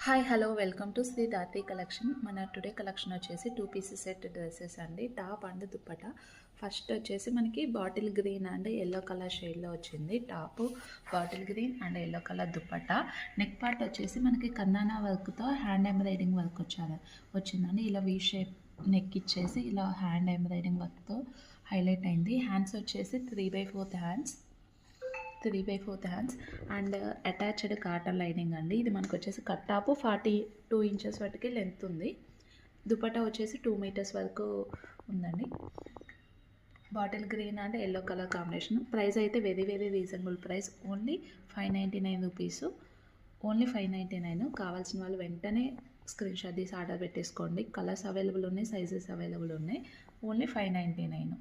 Hi hello welcome to Shri Dhatri collection. మన today collection వచ్చేసి 2 pieces set dresses అండి. Top and dupatta. First వచ్చేసి మనకి bottle green and yellow colour షేడ్లో వచ్చింది. Top bottle green and yellow colour dupatta. Neck part వచ్చేసి మనకి కన్నానా వర్క్తో హ్యాండ్ ఎంబ్రాయిడింగ్ వర్క్ వచ్చిందండి. ఇలా వీ షేప్ నెక్ ఇచ్చేసి ఇలా హ్యాండ్ ఎంబ్రాయిడింగ్ వర్క్తో హైలైట్ అయింది. హ్యాండ్స్ వచ్చేసి 3/4 hands and attached cotton lining అండి. ఇది మనకు వచ్చేసి కట్ టాప్ 42 ఇంచెస్ వరకు లెంత్ ఉంది. దుపట్టా వచ్చేసి 2 మీటర్స్ వరకు ఉందండి. Bottle green and yellow colour combination. Price అయితే very very reasonable price, only 599 rupees. Only 599. కావాల్సిన వాళ్ళు వెంటనే స్క్రీన్ షాట్ తీసి ఆర్డర్ పెట్టేసుకోండి. కలర్స్ అవైలబుల్ ఉన్నాయి, సైజెస్ అవైలబుల్ ఉన్నాయి. ఓన్లీ 599.